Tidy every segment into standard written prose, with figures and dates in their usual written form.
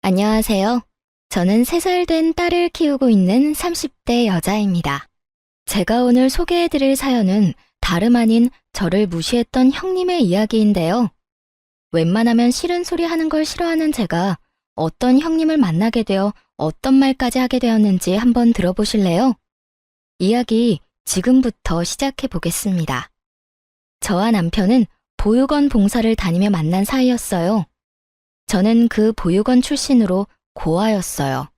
안녕하세요. 저는 3살 된 딸을 키우고 있는 30대 여자입니다. 제가 오늘 소개해드릴 사연은 다름 아닌 저를 무시했던 형님의 이야기인데요. 웬만하면 싫은 소리 하는 걸 싫어하는 제가 어떤 형님을 만나게 되어 어떤 말까지 하게 되었는지 한번 들어보실래요? 이야기 지금부터 시작해 보겠습니다. 저와 남편은 보육원 봉사를 다니며 만난 사이였어요. 저는 그 보육원 출신으로 고아였어요.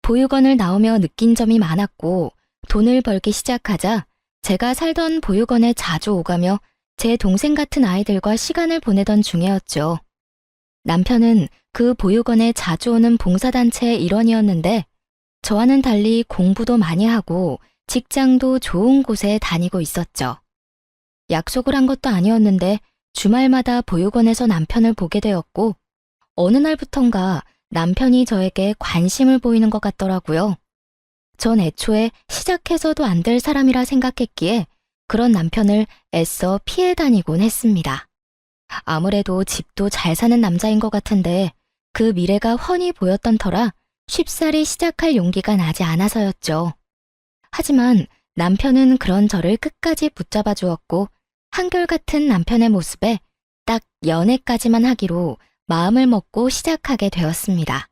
보육원을 나오며 느낀 점이 많았고 돈을 벌기 시작하자 제가 살던 보육원에 자주 오가며 제 동생 같은 아이들과 시간을 보내던 중이었죠. 남편은 그 보육원에 자주 오는 봉사단체의 일원이었는데 저와는 달리 공부도 많이 하고 직장도 좋은 곳에 다니고 있었죠. 약속을 한 것도 아니었는데 주말마다 보육원에서 남편을 보게 되었고 어느 날부턴가 남편이 저에게 관심을 보이는 것 같더라고요. 전 애초에 시작해서도 안 될 사람이라 생각했기에 그런 남편을 애써 피해 다니곤 했습니다. 아무래도 집도 잘 사는 남자인 것 같은데 그 미래가 훤히 보였던 터라 쉽사리 시작할 용기가 나지 않아서였죠. 하지만 남편은 그런 저를 끝까지 붙잡아 주었고 한결같은 남편의 모습에 딱 연애까지만 하기로 마음을 먹고 시작하게 되었습니다.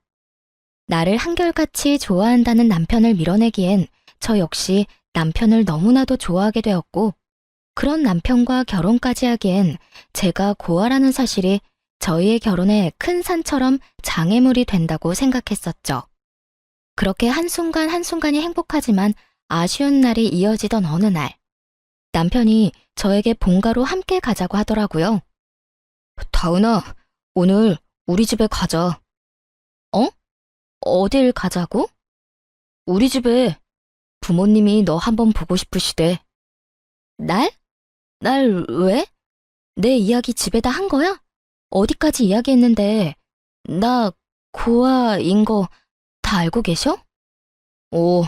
나를 한결같이 좋아한다는 남편을 밀어내기엔 저 역시 남편을 너무나도 좋아하게 되었고 그런 남편과 결혼까지 하기엔 제가 고아라는 사실이 저희의 결혼에 큰 산처럼 장애물이 된다고 생각했었죠. 그렇게 한순간 한순간이 행복하지만 아쉬운 날이 이어지던 어느 날 남편이 저에게 본가로 함께 가자고 하더라고요. 다은아, 오늘 우리 집에 가자. 어? 어딜 가자고? 우리 집에 부모님이 너 한번 보고 싶으시대. 날? 날 왜? 내 이야기 집에다 한 거야? 어디까지 이야기했는데 나 고아인 거 다 알고 계셔? 오,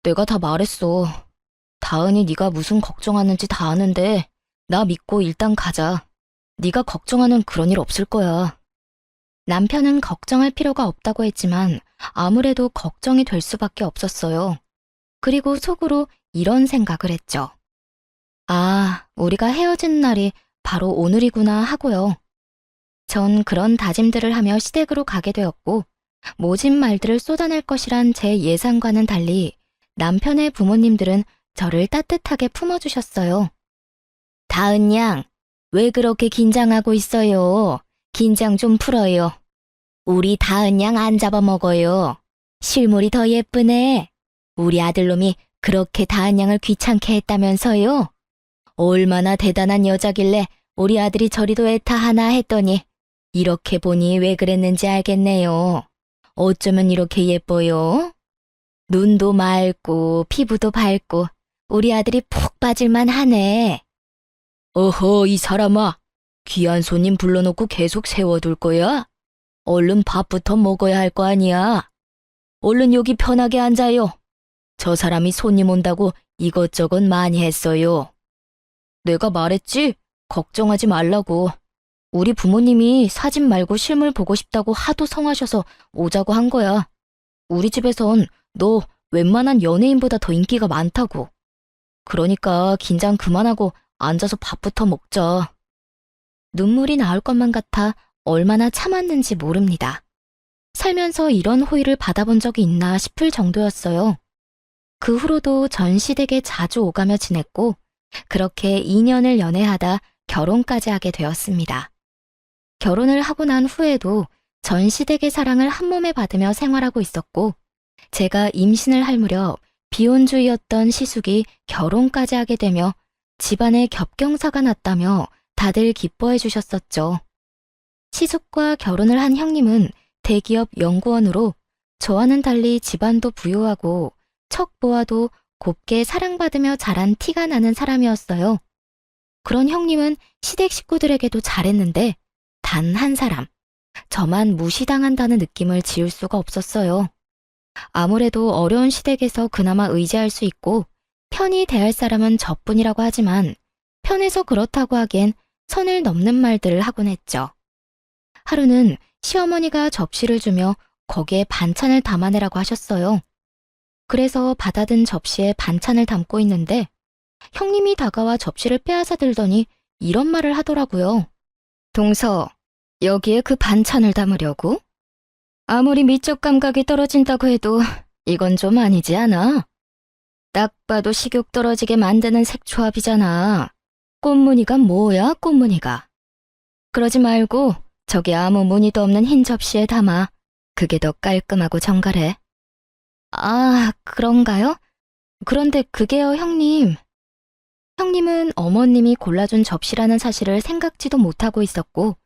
내가 다 말했어. 다은이 네가 무슨 걱정하는지 다 아는데 나 믿고 일단 가자. 네가 걱정하는 그런 일 없을 거야. 남편은 걱정할 필요가 없다고 했지만 아무래도 걱정이 될 수밖에 없었어요. 그리고 속으로 이런 생각을 했죠. 아, 우리가 헤어진 날이 바로 오늘이구나 하고요. 전 그런 다짐들을 하며 시댁으로 가게 되었고 모진 말들을 쏟아낼 것이란 제 예상과는 달리 남편의 부모님들은 저를 따뜻하게 품어주셨어요. 다은 양, 왜 그렇게 긴장하고 있어요? 긴장 좀 풀어요. 우리 다은 양 안 잡아먹어요. 실물이 더 예쁘네. 우리 아들놈이 그렇게 다은 양을 귀찮게 했다면서요? 얼마나 대단한 여자길래 우리 아들이 저리도 애타하나 했더니 이렇게 보니 왜 그랬는지 알겠네요. 어쩌면 이렇게 예뻐요? 눈도 맑고 피부도 밝고 우리 아들이 푹 빠질만 하네. 어허, 이 사람아. 귀한 손님 불러놓고 계속 세워둘 거야? 얼른 밥부터 먹어야 할 거 아니야. 얼른 여기 편하게 앉아요. 저 사람이 손님 온다고 이것저것 많이 했어요. 내가 말했지? 걱정하지 말라고. 우리 부모님이 사진 말고 실물 보고 싶다고 하도 성하셔서 오자고 한 거야. 우리 집에선 너 웬만한 연예인보다 더 인기가 많다고. 그러니까 긴장 그만하고 앉아서 밥부터 먹자. 눈물이 나올 것만 같아 얼마나 참았는지 모릅니다. 살면서 이런 호의를 받아본 적이 있나 싶을 정도였어요. 그 후로도 전 시댁에 자주 오가며 지냈고 그렇게 2년을 연애하다 결혼까지 하게 되었습니다. 결혼을 하고 난 후에도 전 시댁의 사랑을 한몸에 받으며 생활하고 있었고 제가 임신을 할 무렵 비혼주의였던 시숙이 결혼까지 하게 되며 집안에 겹경사가 났다며 다들 기뻐해 주셨었죠. 시숙과 결혼을 한 형님은 대기업 연구원으로 저와는 달리 집안도 부유하고 척 보아도 곱게 사랑받으며 자란 티가 나는 사람이었어요. 그런 형님은 시댁 식구들에게도 잘했는데 단 한 사람, 저만 무시당한다는 느낌을 지울 수가 없었어요. 아무래도 어려운 시댁에서 그나마 의지할 수 있고 편히 대할 사람은 저뿐이라고 하지만 편해서 그렇다고 하기엔 선을 넘는 말들을 하곤 했죠. 하루는 시어머니가 접시를 주며 거기에 반찬을 담아내라고 하셨어요. 그래서 받아든 접시에 반찬을 담고 있는데 형님이 다가와 접시를 빼앗아 들더니 이런 말을 하더라고요. 동서, 여기에 그 반찬을 담으려고? 아무리 미적 감각이 떨어진다고 해도 이건 좀 아니지 않아? 딱 봐도 식욕 떨어지게 만드는 색조합이잖아. 꽃무늬가 뭐야, 꽃무늬가. 그러지 말고 저기 아무 무늬도 없는 흰 접시에 담아. 그게 더 깔끔하고 정갈해. 아, 그런가요? 그런데 그게요, 형님. 형님은 어머님이 골라준 접시라는 사실을 생각지도 못하고 있었고,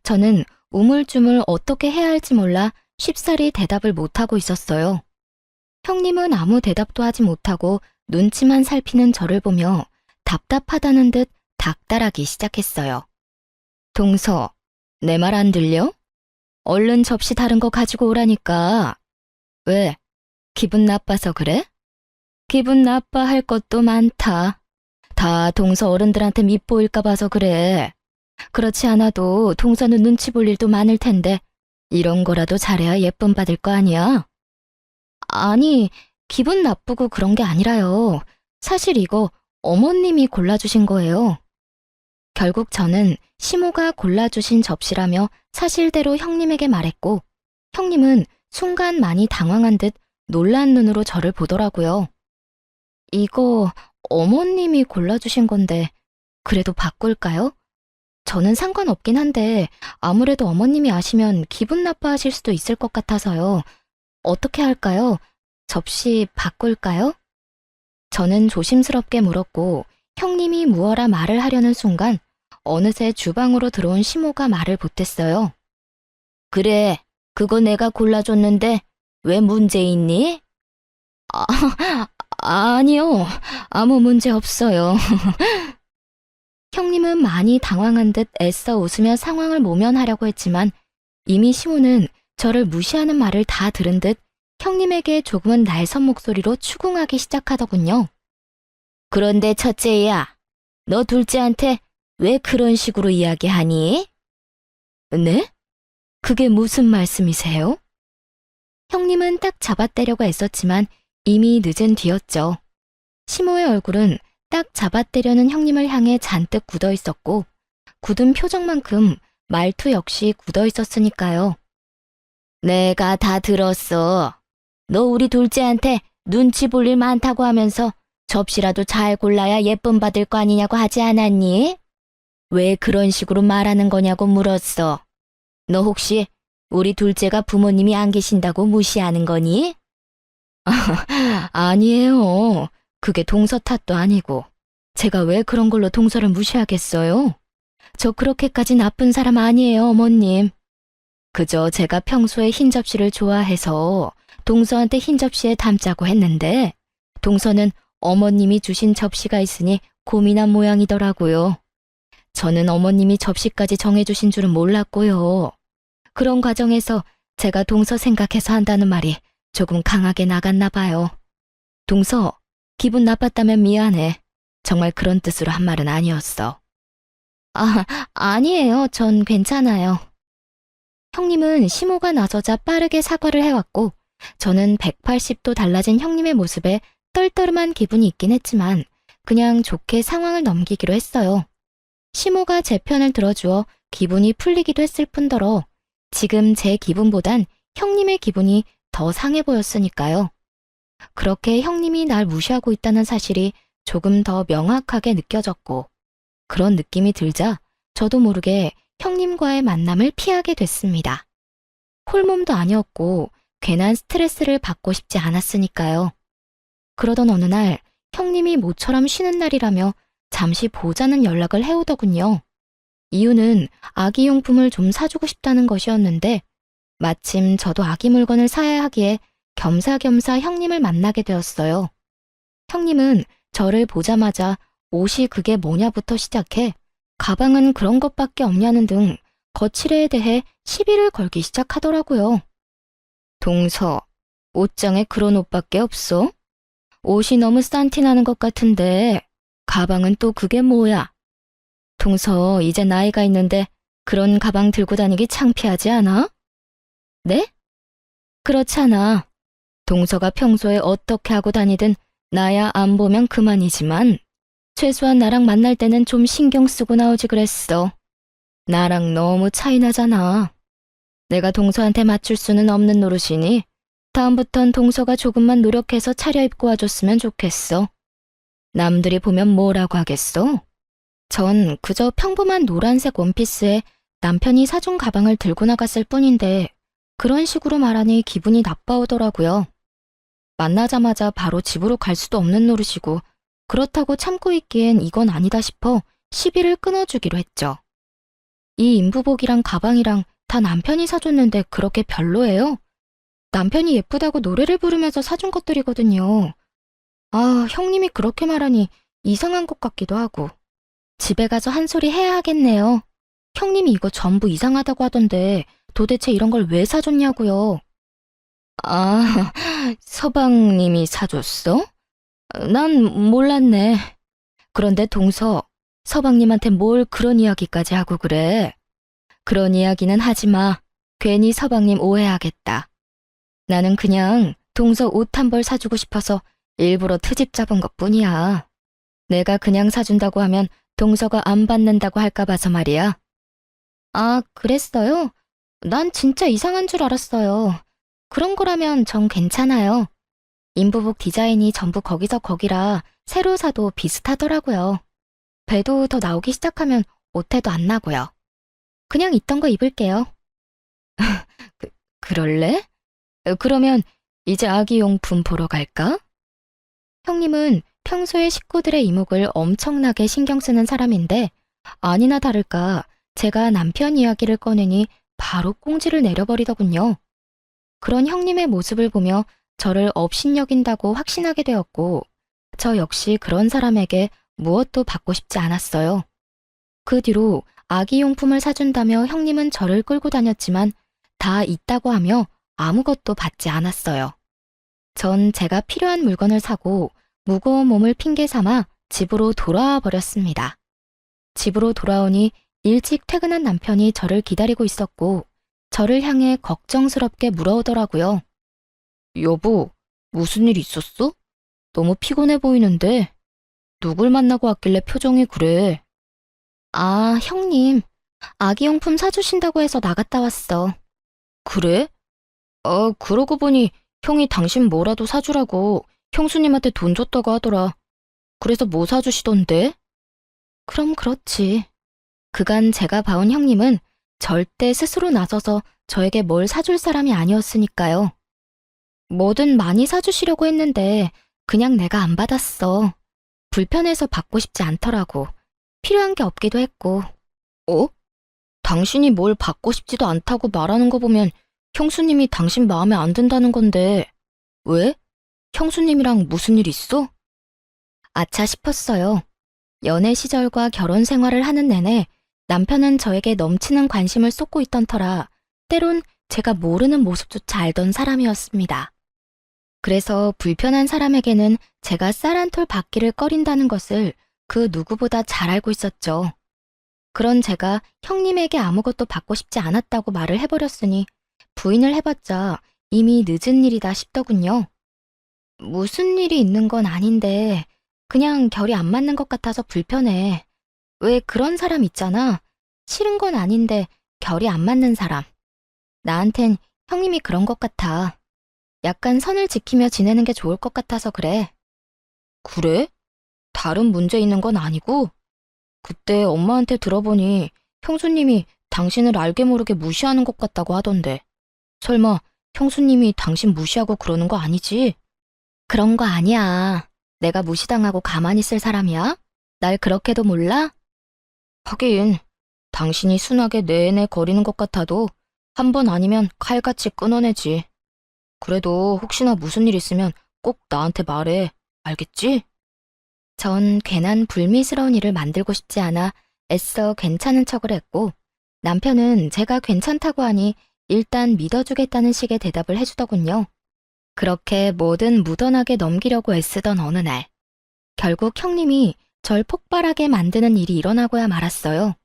저는 우물쭈물 어떻게 해야 할지 몰라 쉽사리 대답을 못하고 있었어요. 형님은 아무 대답도 하지 못하고 눈치만 살피는 저를 보며 답답하다는 듯 닥달하기 시작했어요. 동서, 내 말 안 들려? 얼른 접시 다른 거 가지고 오라니까. 왜? 기분 나빠서 그래? 기분 나빠할 것도 많다. 다 동서 어른들한테 밉보일까 봐서 그래. 그렇지 않아도 동서는 눈치 볼 일도 많을 텐데 이런 거라도 잘해야 예쁨 받을 거 아니야? 아니, 기분 나쁘고 그런 게 아니라요. 사실 이거 어머님이 골라주신 거예요. 결국 저는 시모가 골라주신 접시라며 사실대로 형님에게 말했고, 형님은 순간 많이 당황한 듯 놀란 눈으로 저를 보더라고요. 이거 어머님이 골라주신 건데 그래도 바꿀까요? 저는 상관없긴 한데 아무래도 어머님이 아시면 기분 나빠하실 수도 있을 것 같아서요. 어떻게 할까요? 접시 바꿀까요? 저는 조심스럽게 물었고 형님이 무어라 말을 하려는 순간 어느새 주방으로 들어온 시모가 말을 보탰어요. 그래, 그거 내가 골라줬는데 왜 문제 있니? 아, 아니요. 아무 문제 없어요. 형님은 많이 당황한 듯 애써 웃으며 상황을 모면하려고 했지만 이미 시모는 저를 무시하는 말을 다 들은 듯 형님에게 조금은 날선 목소리로 추궁하기 시작하더군요. 그런데 첫째야, 너 둘째한테 왜 그런 식으로 이야기하니? 네? 그게 무슨 말씀이세요? 형님은 딱 잡아떼려고 애썼지만 이미 늦은 뒤였죠. 시모의 얼굴은 딱 잡아떼려는 형님을 향해 잔뜩 굳어 있었고 굳은 표정만큼 말투 역시 굳어 있었으니까요. 내가 다 들었어. 너 우리 둘째한테 눈치 볼 일 많다고 하면서 접시라도 잘 골라야 예쁨 받을 거 아니냐고 하지 않았니? 왜 그런 식으로 말하는 거냐고 물었어. 너 혹시 우리 둘째가 부모님이 안 계신다고 무시하는 거니? 아니에요. 그게 동서 탓도 아니고 제가 왜 그런 걸로 동서를 무시하겠어요? 저 그렇게까지 나쁜 사람 아니에요, 어머님. 그저 제가 평소에 흰 접시를 좋아해서 동서한테 흰 접시에 담자고 했는데 동서는 어머님이 주신 접시가 있으니 고민한 모양이더라고요. 저는 어머님이 접시까지 정해주신 줄은 몰랐고요. 그런 과정에서 제가 동서 생각해서 한다는 말이 조금 강하게 나갔나 봐요. 동서, 기분 나빴다면 미안해. 정말 그런 뜻으로 한 말은 아니었어. 아, 아니에요. 전 괜찮아요. 형님은 시모가 나서자 빠르게 사과를 해왔고 저는 180도 달라진 형님의 모습에 떨떠름한 기분이 있긴 했지만 그냥 좋게 상황을 넘기기로 했어요. 시모가 제 편을 들어주어 기분이 풀리기도 했을 뿐더러 지금 제 기분보단 형님의 기분이 더 상해 보였으니까요. 그렇게 형님이 날 무시하고 있다는 사실이 조금 더 명확하게 느껴졌고 그런 느낌이 들자 저도 모르게 형님과의 만남을 피하게 됐습니다. 홀몸도 아니었고 괜한 스트레스를 받고 싶지 않았으니까요. 그러던 어느 날 형님이 모처럼 쉬는 날이라며 잠시 보자는 연락을 해오더군요. 이유는 아기 용품을 좀 사주고 싶다는 것이었는데 마침 저도 아기 물건을 사야 하기에 겸사겸사 형님을 만나게 되었어요. 형님은 저를 보자마자 옷이 그게 뭐냐부터 시작해 가방은 그런 것밖에 없냐는 등 거칠애에 대해 시비를 걸기 시작하더라고요. 동서, 옷장에 그런 옷밖에 없어? 옷이 너무 싼티나는 것 같은데 가방은 또 그게 뭐야? 동서, 이제 나이가 있는데 그런 가방 들고 다니기 창피하지 않아? 네? 그렇잖아. 동서가 평소에 어떻게 하고 다니든 나야 안 보면 그만이지만 최소한 나랑 만날 때는 좀 신경 쓰고 나오지 그랬어. 나랑 너무 차이 나잖아. 내가 동서한테 맞출 수는 없는 노릇이니 다음부턴 동서가 조금만 노력해서 차려입고 와줬으면 좋겠어. 남들이 보면 뭐라고 하겠어? 전 그저 평범한 노란색 원피스에 남편이 사준 가방을 들고 나갔을 뿐인데 그런 식으로 말하니 기분이 나빠오더라고요. 만나자마자 바로 집으로 갈 수도 없는 노릇이고 그렇다고 참고 있기엔 이건 아니다 싶어 시비를 끊어주기로 했죠. 이 인부복이랑 가방이랑 다 남편이 사줬는데 그렇게 별로예요? 남편이 예쁘다고 노래를 부르면서 사준 것들이거든요. 아, 형님이 그렇게 말하니 이상한 것 같기도 하고. 집에 가서 한 소리 해야 하겠네요. 형님이 이거 전부 이상하다고 하던데 도대체 이런 걸 왜 사줬냐고요. 아, 서방님이 사줬어? 난 몰랐네. 그런데 동서, 서방님한테 뭘 그런 이야기까지 하고 그래? 그런 이야기는 하지 마. 괜히 서방님 오해하겠다. 나는 그냥 동서 옷 한 벌 사주고 싶어서 일부러 트집 잡은 것뿐이야. 내가 그냥 사준다고 하면 동서가 안 받는다고 할까 봐서 말이야. 아, 그랬어요? 난 진짜 이상한 줄 알았어요. 그런 거라면 전 괜찮아요. 인부복 디자인이 전부 거기서 거기라 새로 사도 비슷하더라고요. 배도 더 나오기 시작하면 옷태도 안 나고요. 그냥 있던 거 입을게요. 그럴래? 그러면 이제 아기용품 보러 갈까? 형님은 평소에 식구들의 이목을 엄청나게 신경 쓰는 사람인데 아니나 다를까 제가 남편 이야기를 꺼내니 바로 꽁지를 내려버리더군요. 그런 형님의 모습을 보며 저를 업신여긴다고 확신하게 되었고 저 역시 그런 사람에게 무엇도 받고 싶지 않았어요. 그 뒤로 아기용품을 사준다며 형님은 저를 끌고 다녔지만 다 있다고 하며 아무것도 받지 않았어요. 전 제가 필요한 물건을 사고 무거운 몸을 핑계 삼아 집으로 돌아와 버렸습니다. 집으로 돌아오니 일찍 퇴근한 남편이 저를 기다리고 있었고 저를 향해 걱정스럽게 물어오더라고요. 여보, 무슨 일 있었어? 너무 피곤해 보이는데 누굴 만나고 왔길래 표정이 그래? 아, 형님. 아기용품 사주신다고 해서 나갔다 왔어. 그래? 그러고 보니 형이 당신 뭐라도 사주라고 형수님한테 돈 줬다고 하더라. 그래서 뭐 사주시던데? 그럼 그렇지. 그간 제가 봐온 형님은 절대 스스로 나서서 저에게 뭘 사줄 사람이 아니었으니까요. 뭐든 많이 사주시려고 했는데 그냥 내가 안 받았어. 불편해서 받고 싶지 않더라고. 필요한 게 없기도 했고. 어? 당신이 뭘 받고 싶지도 않다고 말하는 거 보면 형수님이 당신 마음에 안 든다는 건데 왜? 형수님이랑 무슨 일 있어? 아차 싶었어요. 연애 시절과 결혼 생활을 하는 내내 남편은 저에게 넘치는 관심을 쏟고 있던 터라 때론 제가 모르는 모습조차 알던 사람이었습니다. 그래서 불편한 사람에게는 제가 쌀 한 톨 받기를 꺼린다는 것을 그 누구보다 잘 알고 있었죠. 그런 제가 형님에게 아무것도 받고 싶지 않았다고 말을 해버렸으니 부인을 해봤자 이미 늦은 일이다 싶더군요. 무슨 일이 있는 건 아닌데 그냥 결이 안 맞는 것 같아서 불편해. 왜 그런 사람 있잖아. 싫은 건 아닌데 결이 안 맞는 사람. 나한텐 형님이 그런 것 같아. 약간 선을 지키며 지내는 게 좋을 것 같아서 그래. 그래? 다른 문제 있는 건 아니고? 그때 엄마한테 들어보니 형수님이 당신을 알게 모르게 무시하는 것 같다고 하던데. 설마 형수님이 당신 무시하고 그러는 거 아니지? 그런 거 아니야. 내가 무시당하고 가만히 있을 사람이야? 날 그렇게도 몰라? 하긴 당신이 순하게 내내 거리는 것 같아도 한 번 아니면 칼같이 끊어내지. 그래도 혹시나 무슨 일 있으면 꼭 나한테 말해. 알겠지? 전 괜한 불미스러운 일을 만들고 싶지 않아 애써 괜찮은 척을 했고 남편은 제가 괜찮다고 하니 일단 믿어주겠다는 식의 대답을 해주더군요. 그렇게 뭐든 무던하게 넘기려고 애쓰던 어느 날 결국 형님이 절 폭발하게 만드는 일이 일어나고야 말았어요.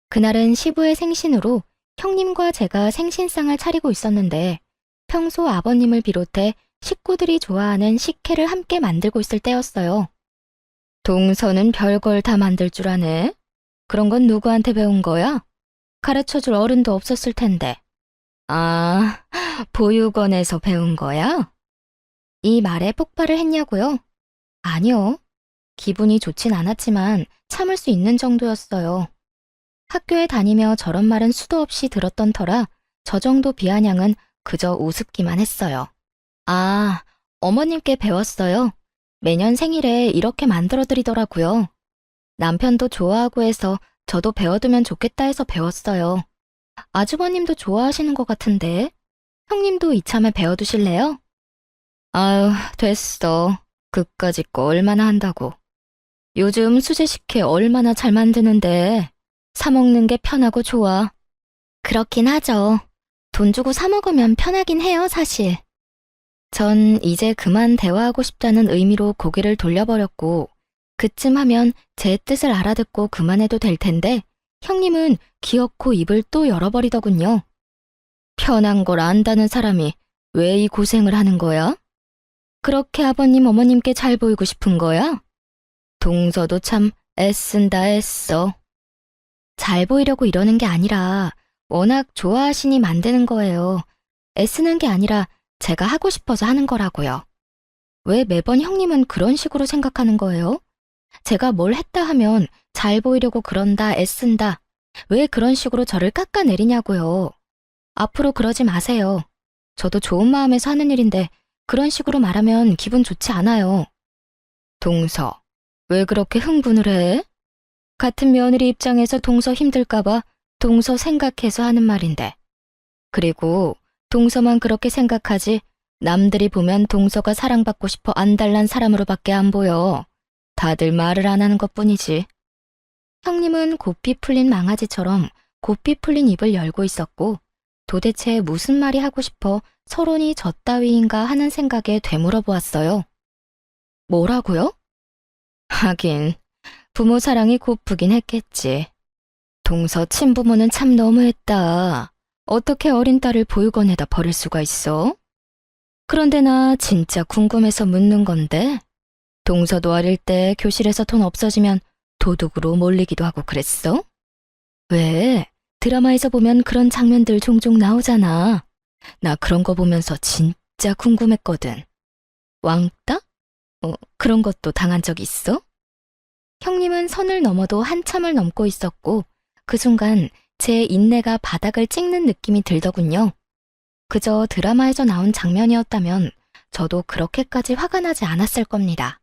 그날은 시부의 생신으로 형님과 제가 생신상을 차리고 있었는데 평소 아버님을 비롯해 식구들이 좋아하는 식혜를 함께 만들고 있을 때였어요. 동서는 별걸 다 만들 줄 아네. 그런 건 누구한테 배운 거야? 가르쳐줄 어른도 없었을 텐데. 아, 보육원에서 배운 거야? 이 말에 폭발을 했냐고요? 아니요. 기분이 좋진 않았지만 참을 수 있는 정도였어요. 학교에 다니며 저런 말은 수도 없이 들었던 터라 저 정도 비아냥은 그저 우습기만 했어요. 아, 어머님께 배웠어요. 매년 생일에 이렇게 만들어드리더라고요. 남편도 좋아하고 해서 저도 배워두면 좋겠다 해서 배웠어요. 아주버님도 좋아하시는 것 같은데 형님도 이참에 배워두실래요? 아유, 됐어. 그까짓 거 얼마나 한다고. 요즘 수제식혜 얼마나 잘 만드는데 사 먹는 게 편하고 좋아. 그렇긴 하죠. 돈 주고 사 먹으면 편하긴 해요, 사실. 전 이제 그만 대화하고 싶다는 의미로 고개를 돌려버렸고 그쯤 하면 제 뜻을 알아듣고 그만해도 될 텐데 형님은 기어코 입을 또 열어버리더군요. 편한 걸 안다는 사람이 왜 이 고생을 하는 거야? 그렇게 아버님 어머님께 잘 보이고 싶은 거야? 동서도 참 애쓴다 애써. 잘 보이려고 이러는 게 아니라 워낙 좋아하시니 만드는 거예요. 애쓰는 게 아니라 제가 하고 싶어서 하는 거라고요. 왜 매번 형님은 그런 식으로 생각하는 거예요? 제가 뭘 했다 하면 잘 보이려고 그런다, 애쓴다. 왜 그런 식으로 저를 깎아내리냐고요. 앞으로 그러지 마세요. 저도 좋은 마음에서 하는 일인데 그런 식으로 말하면 기분 좋지 않아요. 동서, 왜 그렇게 흥분을 해? 같은 며느리 입장에서 동서 힘들까봐 동서 생각해서 하는 말인데. 그리고 동서만 그렇게 생각하지 남들이 보면 동서가 사랑받고 싶어 안달난 사람으로밖에 안 보여. 다들 말을 안 하는 것뿐이지. 형님은 고삐 풀린 망아지처럼 고삐 풀린 입을 열고 있었고 도대체 무슨 말이 하고 싶어 서론이 저 따위인가 하는 생각에 되물어 보았어요. 뭐라고요? 하긴 부모 사랑이 고프긴 했겠지. 동서 친부모는 참 너무했다. 어떻게 어린 딸을 보육원에다 버릴 수가 있어? 그런데 나 진짜 궁금해서 묻는 건데 동서도 어릴 때 교실에서 돈 없어지면 도둑으로 몰리기도 하고 그랬어? 왜? 드라마에서 보면 그런 장면들 종종 나오잖아. 나 그런 거 보면서 진짜 궁금했거든. 왕따? 그런 것도 당한 적 있어? 형님은 선을 넘어도 한참을 넘고 있었고 그 순간 제 인내가 바닥을 찍는 느낌이 들더군요. 그저 드라마에서 나온 장면이었다면 저도 그렇게까지 화가 나지 않았을 겁니다.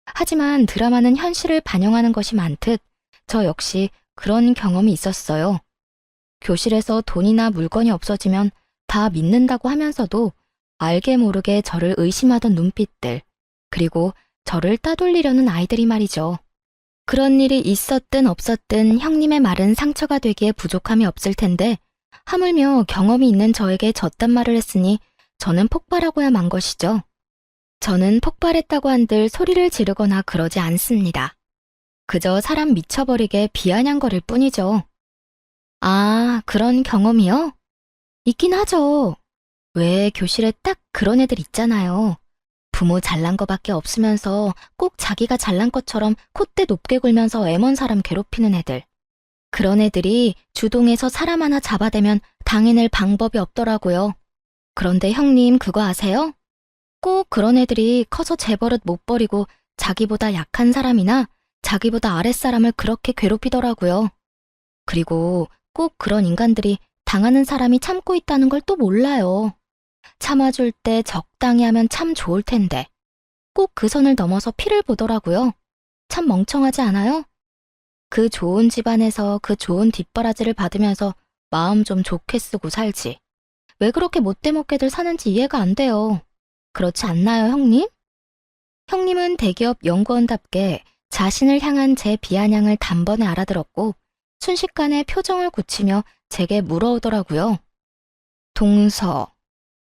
하지만 드라마는 현실을 반영하는 것이 많듯 저 역시 그런 경험이 있었어요. 교실에서 돈이나 물건이 없어지면 다 믿는다고 하면서도 알게 모르게 저를 의심하던 눈빛들, 그리고 저를 따돌리려는 아이들이 말이죠. 그런 일이 있었든 없었든 형님의 말은 상처가 되기에 부족함이 없을 텐데 하물며 경험이 있는 저에게 저딴 말을 했으니 저는 폭발하고야 만 것이죠. 저는 폭발했다고 한들 소리를 지르거나 그러지 않습니다. 그저 사람 미쳐버리게 비아냥거릴 뿐이죠. 아, 그런 경험이요? 있긴 하죠. 왜 교실에 딱 그런 애들 있잖아요. 부모 잘난 거밖에 없으면서 꼭 자기가 잘난 것처럼 콧대 높게 굴면서 애먼 사람 괴롭히는 애들. 그런 애들이 주동에서 사람 하나 잡아대면 당해낼 방법이 없더라고요. 그런데 형님 그거 아세요? 꼭 그런 애들이 커서 제 버릇 못 버리고 자기보다 약한 사람이나 자기보다 아랫사람을 그렇게 괴롭히더라고요. 그리고 꼭 그런 인간들이 당하는 사람이 참고 있다는 걸 또 몰라요. 참아줄 때 적당히 하면 참 좋을 텐데 꼭 그 선을 넘어서 피를 보더라고요. 참 멍청하지 않아요? 그 좋은 집안에서 그 좋은 뒷바라지를 받으면서 마음 좀 좋게 쓰고 살지. 왜 그렇게 못되먹게들 사는지 이해가 안 돼요. 그렇지 않나요, 형님? 형님은 대기업 연구원답게 자신을 향한 제 비아냥을 단번에 알아들었고 순식간에 표정을 굳히며 제게 물어오더라고요. 동서,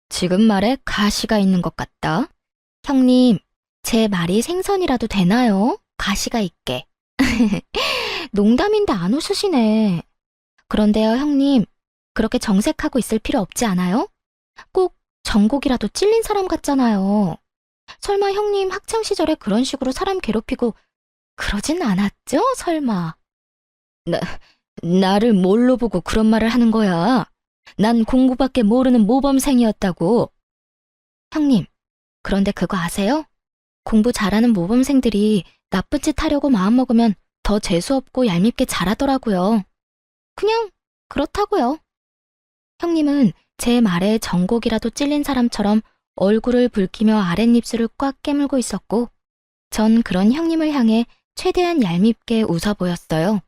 지금 말에 가시가 있는 것 같다. 형님, 제 말이 생선이라도 되나요? 가시가 있게. 농담인데 안 웃으시네. 그런데요, 형님, 그렇게 정색하고 있을 필요 없지 않아요? 꼭 정곡이라도 찔린 사람 같잖아요. 설마 형님 학창시절에 그런 식으로 사람 괴롭히고 그러진 않았죠? 설마. 나를 뭘로 보고 그런 말을 하는 거야? 난 공부밖에 모르는 모범생이었다고. 형님, 그런데 그거 아세요? 공부 잘하는 모범생들이 나쁜 짓 하려고 마음먹으면 더 재수없고 얄밉게 자라더라고요. 그냥 그렇다고요. 형님은 제 말에 정곡이라도 찔린 사람처럼 얼굴을 붉히며 아랫입술을 꽉 깨물고 있었고, 전 그런 형님을 향해 최대한 얄밉게 웃어 보였어요.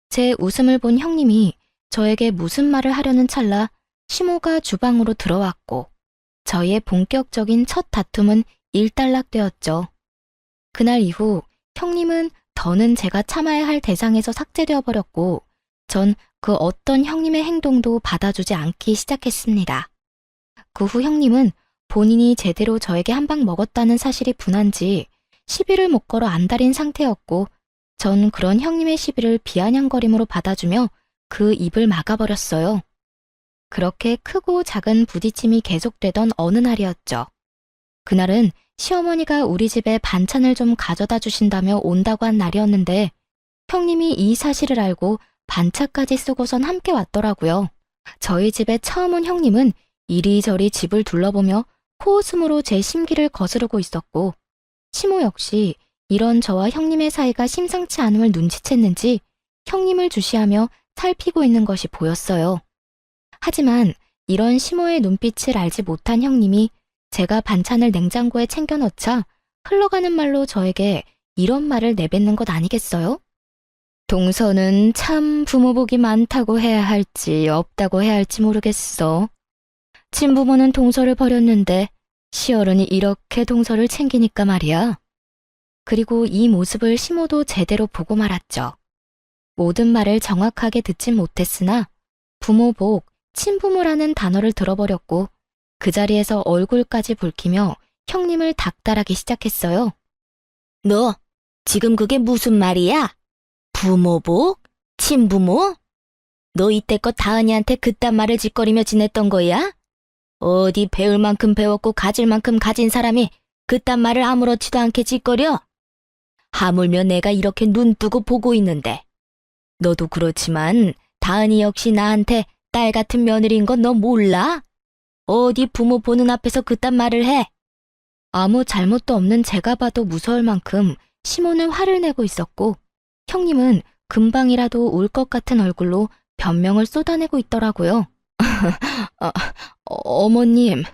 제 웃음을 본 형님이 저에게 무슨 말을 하려는 찰나 시모가 주방으로 들어왔고, 저희의 본격적인 첫 다툼은 일단락되었죠. 그날 이후 형님은 더는 제가 참아야 할 대상에서 삭제되어 버렸고, 전 그 어떤 형님의 행동도 받아주지 않기 시작했습니다. 그 후 형님은 본인이 제대로 저에게 한 방 먹었다는 사실이 분한지 시비를 못 걸어 안달인 상태였고, 전 그런 형님의 시비를 비아냥거림으로 받아주며 그 입을 막아버렸어요. 그렇게 크고 작은 부딪힘이 계속되던 어느 날이었죠. 그날은 시어머니가 우리 집에 반찬을 좀 가져다 주신다며 온다고 한 날이었는데, 형님이 이 사실을 알고 반차까지 쓰고선 함께 왔더라고요. 저희 집에 처음 온 형님은 이리저리 집을 둘러보며 코웃음으로 제 심기를 거스르고 있었고, 시모 역시 이런 저와 형님의 사이가 심상치 않음을 눈치챘는지 형님을 주시하며 살피고 있는 것이 보였어요. 하지만 이런 시모의 눈빛을 알지 못한 형님이 제가 반찬을 냉장고에 챙겨넣자 흘러가는 말로 저에게 이런 말을 내뱉는 것 아니겠어요? 동서는 참 부모복이 많다고 해야 할지 없다고 해야 할지 모르겠어. 친부모는 동서를 버렸는데 시어른이 이렇게 동서를 챙기니까 말이야. 그리고 이 모습을 시모도 제대로 보고 말았죠. 모든 말을 정확하게 듣진 못했으나 부모복, 친부모라는 단어를 들어버렸고, 그 자리에서 얼굴까지 붉히며 형님을 닥달하기 시작했어요. 너 지금 그게 무슨 말이야? 부모복? 친부모? 너 이때껏 다은이한테 그딴 말을 짓거리며 지냈던 거야? 어디 배울 만큼 배웠고 가질 만큼 가진 사람이 그딴 말을 아무렇지도 않게 짓거려? 하물며 내가 이렇게 눈 뜨고 보고 있는데. 너도 그렇지만 다은이 역시 나한테 딸 같은 며느리인 건 너 몰라? 어디 부모 보는 앞에서 그딴 말을 해? 아무 잘못도 없는 제가 봐도 무서울 만큼 시모는 화를 내고 있었고, 형님은 금방이라도 울 것 같은 얼굴로 변명을 쏟아내고 있더라고요. 어머님,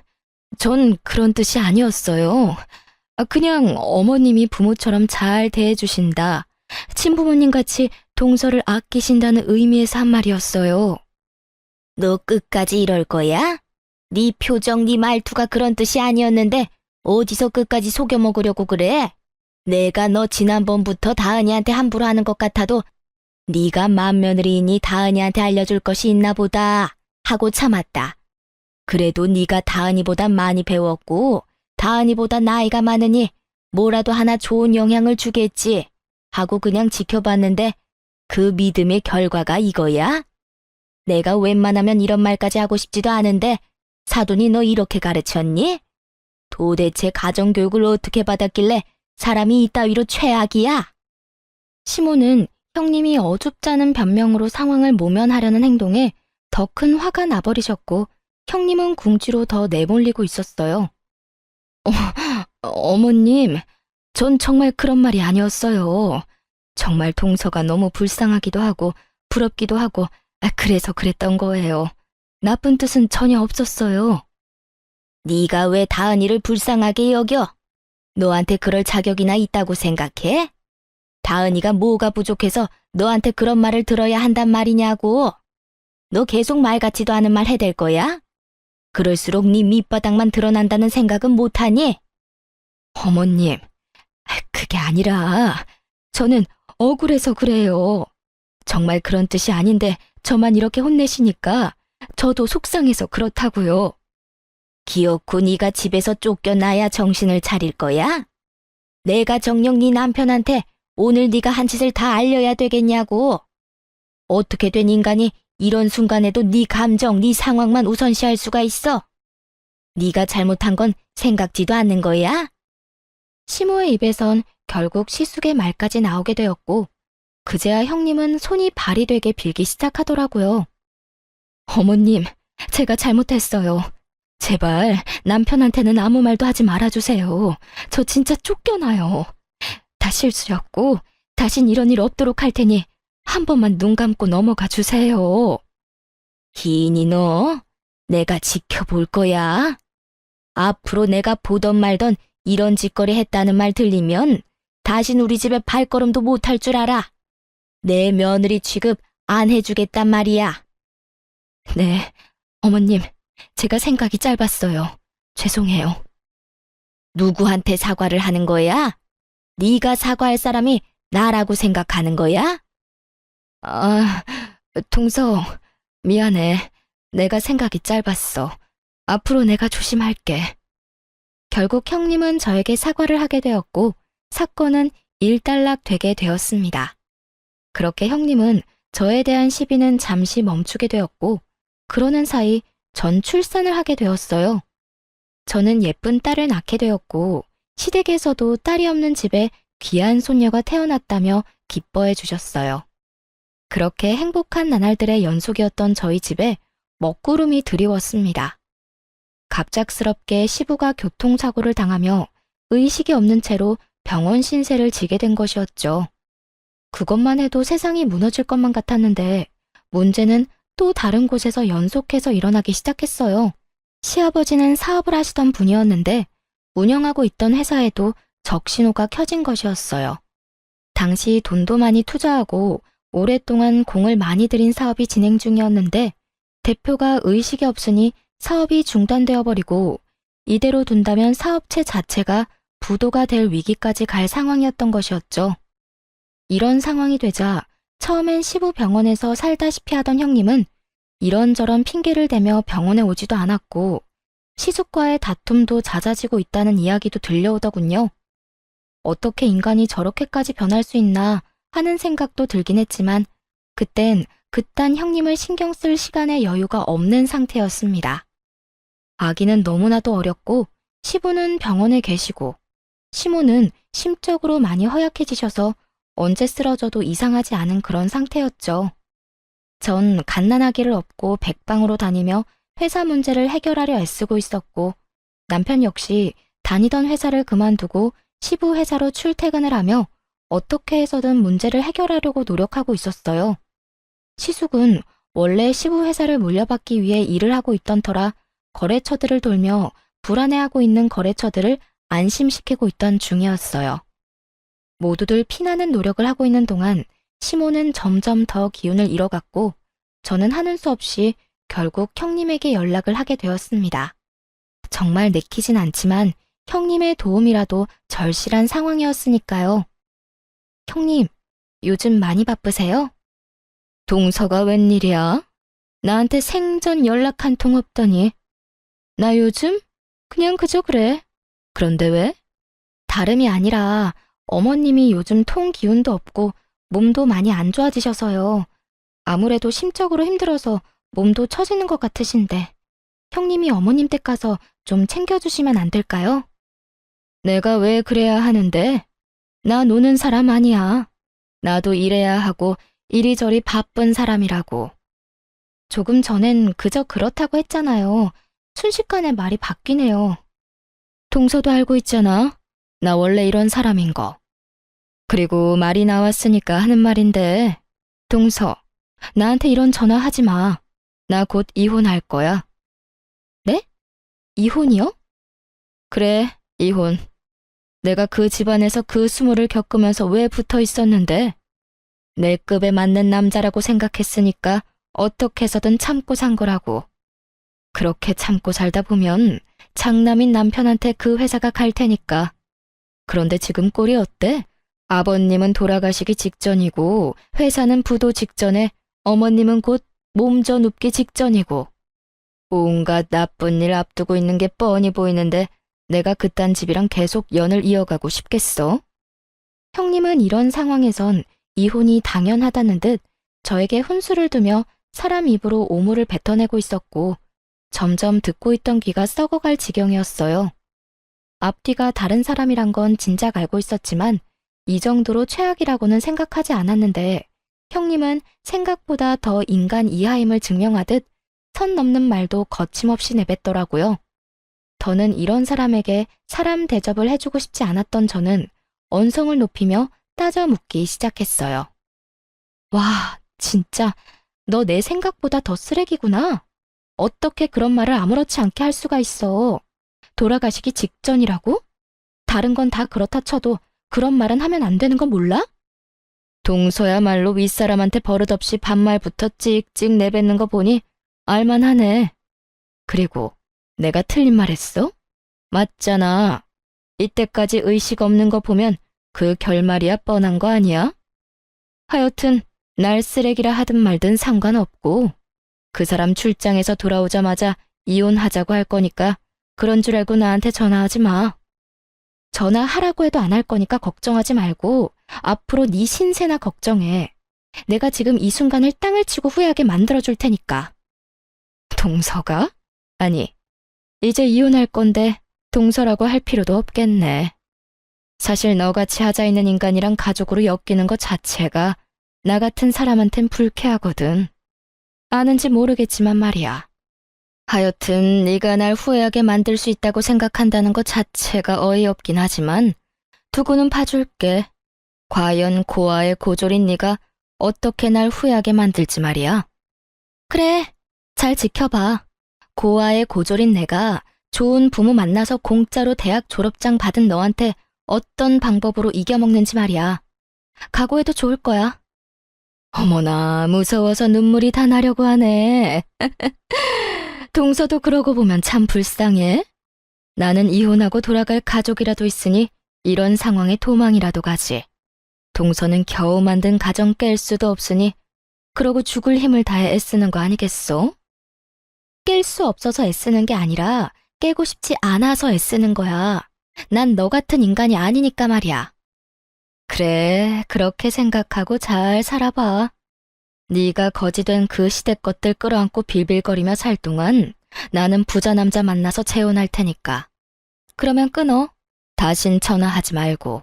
전 그런 뜻이 아니었어요. 그냥 어머님이 부모처럼 잘 대해주신다, 친부모님 같이 동서를 아끼신다는 의미에서 한 말이었어요. 너 끝까지 이럴 거야? 네 표정, 네 말투가 그런 뜻이 아니었는데 어디서 끝까지 속여 먹으려고 그래? 내가 너 지난번부터 다은이한테 함부로 하는 것 같아도 네가 맏며느리이니 다은이한테 알려줄 것이 있나 보다 하고 참았다. 그래도 네가 다은이보다 많이 배웠고 다은이보다 나이가 많으니 뭐라도 하나 좋은 영향을 주겠지 하고 그냥 지켜봤는데 그 믿음의 결과가 이거야? 내가 웬만하면 이런 말까지 하고 싶지도 않은데 사돈이 너 이렇게 가르쳤니? 도대체 가정교육을 어떻게 받았길래 사람이 이따위로 최악이야? 시모는 형님이 어줍잖은 변명으로 상황을 모면하려는 행동에 더 큰 화가 나버리셨고, 형님은 궁지로 더 내몰리고 있었어요. 어머님, 전 정말 그런 말이 아니었어요. 정말 동서가 너무 불쌍하기도 하고 부럽기도 하고 그래서 그랬던 거예요. 나쁜 뜻은 전혀 없었어요. 네가 왜 다은이를 불쌍하게 여겨? 너한테 그럴 자격이나 있다고 생각해? 다은이가 뭐가 부족해서 너한테 그런 말을 들어야 한단 말이냐고. 너 계속 말 같지도 않은 말 해댈 거야? 그럴수록 네 밑바닥만 드러난다는 생각은 못하니? 어머님, 그게 아니라 저는 억울해서 그래요. 정말 그런 뜻이 아닌데 저만 이렇게 혼내시니까 저도 속상해서 그렇다고요. 기어코 네가 집에서 쫓겨나야 정신을 차릴 거야? 내가 정녕 네 남편한테 오늘 네가 한 짓을 다 알려야 되겠냐고. 어떻게 된 인간이 이런 순간에도 네 감정, 네 상황만 우선시할 수가 있어? 네가 잘못한 건 생각지도 않는 거야? 시모의 입에선 결국 시숙의 말까지 나오게 되었고 그제야 형님은 손이 발이 되게 빌기 시작하더라고요. 어머님, 제가 잘못했어요. 제발 남편한테는 아무 말도 하지 말아주세요. 저 진짜 쫓겨나요. 다 실수였고 다신 이런 일 없도록 할 테니 한 번만 눈 감고 넘어가 주세요. 희인이 너, 내가 지켜볼 거야. 앞으로 내가 보던 말던 이런 짓거리 했다는 말 들리면 다신 우리 집에 발걸음도 못할 줄 알아. 내 며느리 취급 안 해주겠단 말이야. 네, 어머님, 제가 생각이 짧았어요. 죄송해요. 누구한테 사과를 하는 거야? 네가 사과할 사람이 나라고 생각하는 거야? 아, 동서, 미안해. 내가 생각이 짧았어. 앞으로 내가 조심할게. 결국 형님은 저에게 사과를 하게 되었고 사건은 일단락되게 되었습니다. 그렇게 형님은 저에 대한 시비는 잠시 멈추게 되었고 그러는 사이 전 출산을 하게 되었어요. 저는 예쁜 딸을 낳게 되었고 시댁에서도 딸이 없는 집에 귀한 손녀가 태어났다며 기뻐해 주셨어요. 그렇게 행복한 나날들의 연속이었던 저희 집에 먹구름이 드리웠습니다. 갑작스럽게 시부가 교통사고를 당하며 의식이 없는 채로 병원 신세를 지게 된 것이었죠. 그것만 해도 세상이 무너질 것만 같았는데 문제는 또 다른 곳에서 연속해서 일어나기 시작했어요. 시아버지는 사업을 하시던 분이었는데 운영하고 있던 회사에도 적신호가 켜진 것이었어요. 당시 돈도 많이 투자하고 오랫동안 공을 많이 들인 사업이 진행 중이었는데 대표가 의식이 없으니 사업이 중단되어 버리고 이대로 둔다면 사업체 자체가 부도가 될 위기까지 갈 상황이었던 것이었죠. 이런 상황이 되자 처음엔 시부 병원에서 살다시피 하던 형님은 이런저런 핑계를 대며 병원에 오지도 않았고 시숙과의 다툼도 잦아지고 있다는 이야기도 들려오더군요. 어떻게 인간이 저렇게까지 변할 수 있나 하는 생각도 들긴 했지만 그땐 그딴 형님을 신경 쓸 시간의 여유가 없는 상태였습니다. 아기는 너무나도 어렸고 시부는 병원에 계시고 시모는 심적으로 많이 허약해지셔서 언제 쓰러져도 이상하지 않은 그런 상태였죠. 전 갓난아기를 업고 백방으로 다니며 회사 문제를 해결하려 애쓰고 있었고 남편 역시 다니던 회사를 그만두고 시부 회사로 출퇴근을 하며 어떻게 해서든 문제를 해결하려고 노력하고 있었어요. 시숙은 원래 시부 회사를 물려받기 위해 일을 하고 있던 터라 거래처들을 돌며 불안해하고 있는 거래처들을 안심시키고 있던 중이었어요. 모두들 피나는 노력을 하고 있는 동안 시모는 점점 더 기운을 잃어갔고 저는 하는 수 없이 결국 형님에게 연락을 하게 되었습니다. 정말 내키진 않지만 형님의 도움이라도 절실한 상황이었으니까요. 형님, 요즘 많이 바쁘세요? 동서가 웬일이야? 나한테 생전 연락 한 통 없더니. 나 요즘? 그냥 그저 그래. 그런데 왜? 다름이 아니라 어머님이 요즘 통 기운도 없고 몸도 많이 안 좋아지셔서요. 아무래도 심적으로 힘들어서 몸도 처지는 것 같으신데 형님이 어머님 댁 가서 좀 챙겨주시면 안 될까요? 내가 왜 그래야 하는데? 나 노는 사람 아니야. 나도 일해야 하고 이리저리 바쁜 사람이라고. 조금 전엔 그저 그렇다고 했잖아요. 순식간에 말이 바뀌네요. 동서도 알고 있잖아. 나 원래 이런 사람인 거. 그리고 말이 나왔으니까 하는 말인데 동서, 나한테 이런 전화 하지 마. 나 곧 이혼할 거야. 네? 이혼이요? 그래, 이혼. 내가 그 집안에서 그 수모를 겪으면서 왜 붙어 있었는데 내 급에 맞는 남자라고 생각했으니까 어떻게 해서든 참고 산 거라고. 그렇게 참고 살다 보면 장남인 남편한테 그 회사가 갈 테니까. 그런데 지금 꼴이 어때? 아버님은 돌아가시기 직전이고 회사는 부도 직전에 어머님은 곧 몸져 눕기 직전이고 온갖 나쁜 일 앞두고 있는 게 뻔히 보이는데 내가 그딴 집이랑 계속 연을 이어가고 싶겠어? 형님은 이런 상황에선 이혼이 당연하다는 듯 저에게 훈수를 두며 사람 입으로 오물을 뱉어내고 있었고 점점 듣고 있던 귀가 썩어갈 지경이었어요. 앞뒤가 다른 사람이란 건 진작 알고 있었지만 이 정도로 최악이라고는 생각하지 않았는데 형님은 생각보다 더 인간 이하임을 증명하듯 선 넘는 말도 거침없이 내뱉더라고요. 더는 이런 사람에게 사람 대접을 해주고 싶지 않았던 저는 언성을 높이며 따져 묻기 시작했어요. 와, 진짜 너 내 생각보다 더 쓰레기구나. 어떻게 그런 말을 아무렇지 않게 할 수가 있어. 돌아가시기 직전이라고? 다른 건 다 그렇다 쳐도 그런 말은 하면 안 되는 건 몰라? 동서야말로 윗사람한테 버릇없이 반말부터 찍찍 내뱉는 거 보니 알만하네. 그리고 내가 틀린 말 했어? 맞잖아. 이때까지 의식 없는 거 보면 그 결말이야 뻔한 거 아니야? 하여튼 날 쓰레기라 하든 말든 상관없고 그 사람 출장에서 돌아오자마자 이혼하자고 할 거니까 그런 줄 알고 나한테 전화하지 마. 전화하라고 해도 안 할 거니까 걱정하지 말고 앞으로 네 신세나 걱정해. 내가 지금 이 순간을 땅을 치고 후회하게 만들어줄 테니까. 동서가? 아니, 이제 이혼할 건데 동서라고 할 필요도 없겠네. 사실 너같이 하자 있는 인간이랑 가족으로 엮이는 것 자체가 나 같은 사람한텐 불쾌하거든. 아는지 모르겠지만 말이야. 하여튼 네가 날 후회하게 만들 수 있다고 생각한다는 것 자체가 어이없긴 하지만 두고는 봐줄게. 과연 고아의 고졸인 네가 어떻게 날 후회하게 만들지 말이야. 그래, 잘 지켜봐. 고아의 고졸인 내가 좋은 부모 만나서 공짜로 대학 졸업장 받은 너한테 어떤 방법으로 이겨먹는지 말이야. 각오해도 좋을 거야. 어머나, 무서워서 눈물이 다 나려고 하네. 동서도 그러고 보면 참 불쌍해. 나는 이혼하고 돌아갈 가족이라도 있으니 이런 상황에 도망이라도 가지. 동서는 겨우 만든 가정 깰 수도 없으니 그러고 죽을 힘을 다해 애쓰는 거 아니겠소? 깰 수 없어서 애쓰는 게 아니라 깨고 싶지 않아서 애쓰는 거야. 난 너 같은 인간이 아니니까 말이야. 그래, 그렇게 생각하고 잘 살아봐. 네가 거지된 그 시대 것들 끌어안고 빌빌거리며 살 동안 나는 부자 남자 만나서 재혼할 테니까. 그러면 끊어. 다신 전화하지 말고.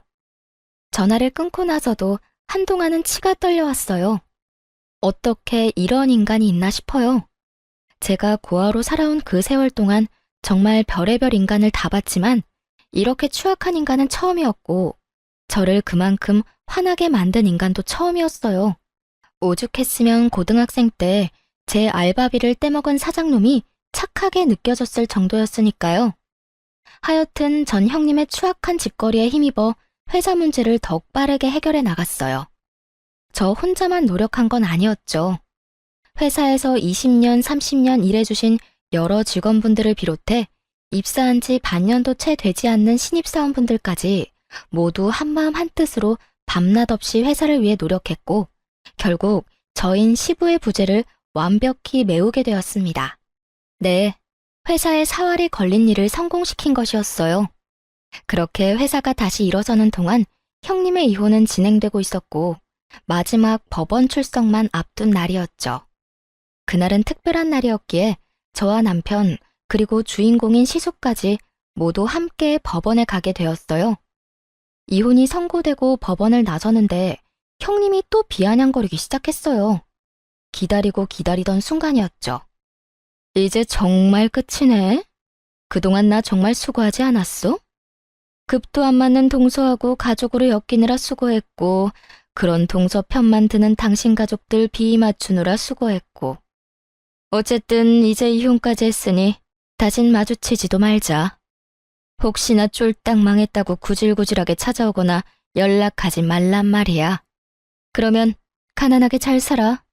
전화를 끊고 나서도 한동안은 치가 떨려왔어요. 어떻게 이런 인간이 있나 싶어요. 제가 고아로 살아온 그 세월 동안 정말 별의별 인간을 다 봤지만 이렇게 추악한 인간은 처음이었고 저를 그만큼 화나게 만든 인간도 처음이었어요. 오죽했으면 고등학생 때 제 알바비를 떼먹은 사장놈이 착하게 느껴졌을 정도였으니까요. 하여튼 전 형님의 추악한 짓거리에 힘입어 회사 문제를 더욱 빠르게 해결해 나갔어요. 저 혼자만 노력한 건 아니었죠. 회사에서 20년, 30년 일해주신 여러 직원분들을 비롯해 입사한 지 반년도 채 되지 않는 신입사원분들까지 모두 한마음 한뜻으로 밤낮 없이 회사를 위해 노력했고 결국 저인 시부의 부재를 완벽히 메우게 되었습니다. 네, 회사에 사활이 걸린 일을 성공시킨 것이었어요. 그렇게 회사가 다시 일어서는 동안 형님의 이혼은 진행되고 있었고 마지막 법원 출석만 앞둔 날이었죠. 그날은 특별한 날이었기에 저와 남편 그리고 주인공인 시숙까지 모두 함께 법원에 가게 되었어요. 이혼이 선고되고 법원을 나서는데 형님이 또 비아냥거리기 시작했어요. 기다리고 기다리던 순간이었죠. 이제 정말 끝이네. 그동안 나 정말 수고하지 않았어? 급도 안 맞는 동서하고 가족으로 엮이느라 수고했고 그런 동서 편만 드는 당신 가족들 비위 맞추느라 수고했고 어쨌든 이제 이혼까지 했으니 다신 마주치지도 말자. 혹시나 쫄딱 망했다고 구질구질하게 찾아오거나 연락하지 말란 말이야. 그러면 가난하게 잘 살아.